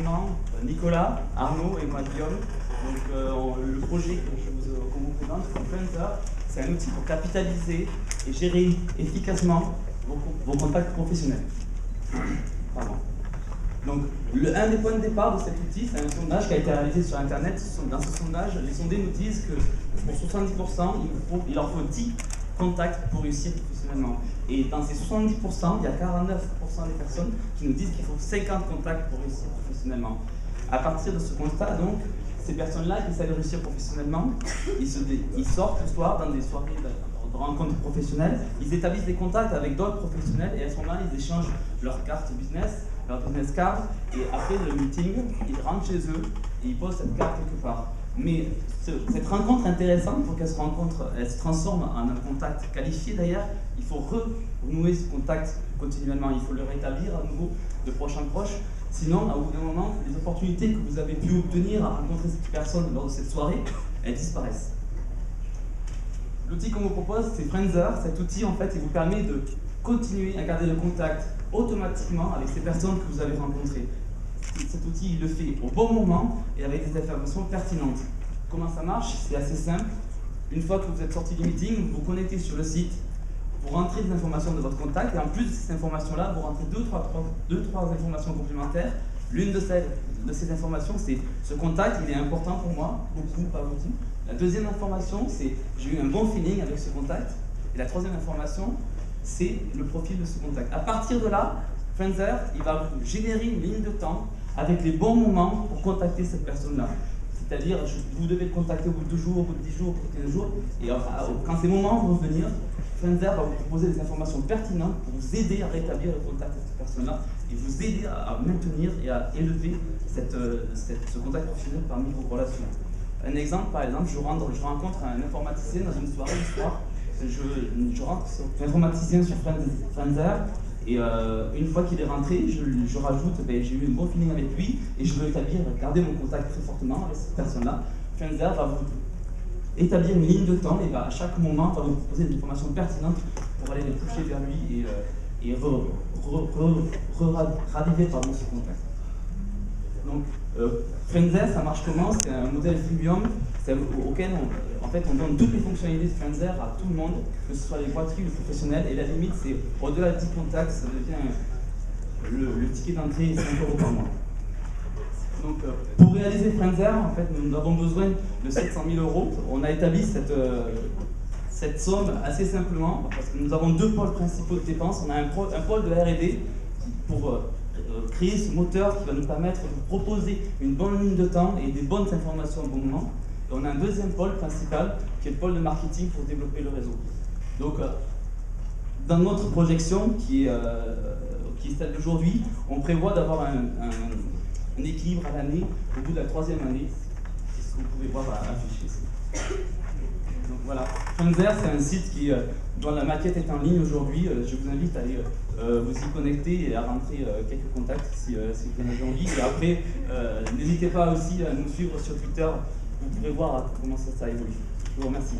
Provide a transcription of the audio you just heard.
Clément, Nicolas, Arnaud et moi Guillaume. Donc le projet qu'on vous présente, c'est Friendster. C'est un outil pour capitaliser et gérer efficacement vos contacts professionnels. Pardon. Donc, un des points de départ de cet outil, c'est un sondage qui a été réalisé sur Internet. Dans ce sondage, les sondés nous disent que pour 70%, il leur faut 10 contacts pour réussir professionnellement. Et dans ces 70%, il y a 49% des personnes qui nous disent qu'il faut 50 contacts pour réussir professionnellement. À partir de ce constat, donc, ces personnes-là qui essaient de réussir professionnellement, ils sortent le soir dans des soirées de rencontres professionnelles, ils établissent des contacts avec d'autres professionnels et à ce moment-là, ils échangent leur carte business, leur business card, et après le meeting, ils rentrent chez eux et ils posent cette carte quelque part. Mais cette rencontre intéressante, pour qu'elle se transforme en un contact qualifié d'ailleurs, il faut renouer ce contact continuellement, il faut le rétablir à nouveau de proche en proche. Sinon, à bout d'un moment, les opportunités que vous avez pu obtenir à rencontrer cette personne lors de cette soirée, elles disparaissent. L'outil qu'on vous propose, c'est Friendster. Cet outil, en fait, il vous permet de continuer à garder le contact automatiquement avec ces personnes que vous avez rencontrées. Cet outil, il le fait au bon moment et avec des informations pertinentes. Comment ça marche? C'est assez simple. Une fois que vous êtes sorti du meeting, vous vous connectez sur le site, vous rentrez des informations de votre contact et en plus de ces informations-là, vous rentrez deux, trois informations complémentaires. L'une de ces informations, c'est ce contact, il est important pour moi, beaucoup, pas beaucoup. La deuxième information, c'est j'ai eu un bon feeling avec ce contact. Et la troisième information, c'est le profil de ce contact. À partir de là, Friendster, il va vous générer une ligne de temps avec les bons moments pour contacter cette personne-là. C'est-à-dire, vous devez le contacter au bout de 2 jours, au bout de 10 jours, au bout de 15 jours. Et quand ces moments vont venir, Friendster va vous proposer des informations pertinentes pour vous aider à rétablir le contact avec cette personne-là et vous aider à maintenir et à élever ce contact professionnel parmi vos relations. Un exemple, par exemple, je rencontre un informaticien dans une soirée du soir. Je rentre un informaticien sur Friendster et une fois qu'il est rentré, je rajoute, j'ai eu un bon feeling avec lui et je veux garder mon contact très fortement avec cette personne-là. Friendster va vous établir une ligne de temps et à chaque moment va vous proposer des informations pertinentes pour aller les pousser vers lui et raviver ce contact. Donc, Friendster, ça marche comment? C'est un modèle freemium auquel on donne toutes les fonctionnalités de Friendster à tout le monde, que ce soit les gratuits ou les professionnels, et la limite c'est au-delà de 10 contacts, ça devient le ticket d'entrée 5 € par mois. Donc, pour réaliser Friendster, en fait, nous avons besoin de 700 000 €. On a établi cette somme assez simplement parce que nous avons 2 pôles principaux de dépenses. On a un pôle de R&D pour créer ce moteur qui va nous permettre de vous proposer une bonne ligne de temps et des bonnes informations au bon moment. Et on a un deuxième pôle principal qui est le pôle de marketing pour développer le réseau. Donc, dans notre projection qui est celle d'aujourd'hui, on prévoit d'avoir un équilibre à l'année au bout de la 3e année. C'est ce que vous pouvez voir affiché ici. Donc voilà, Friendster, c'est un site dont la maquette est en ligne aujourd'hui. Je vous invite à aller vous y connecter et à rentrer quelques contacts si vous en avez envie. Et après, n'hésitez pas aussi à nous suivre sur Twitter. Vous pourrez voir comment ça évolue. Je vous remercie.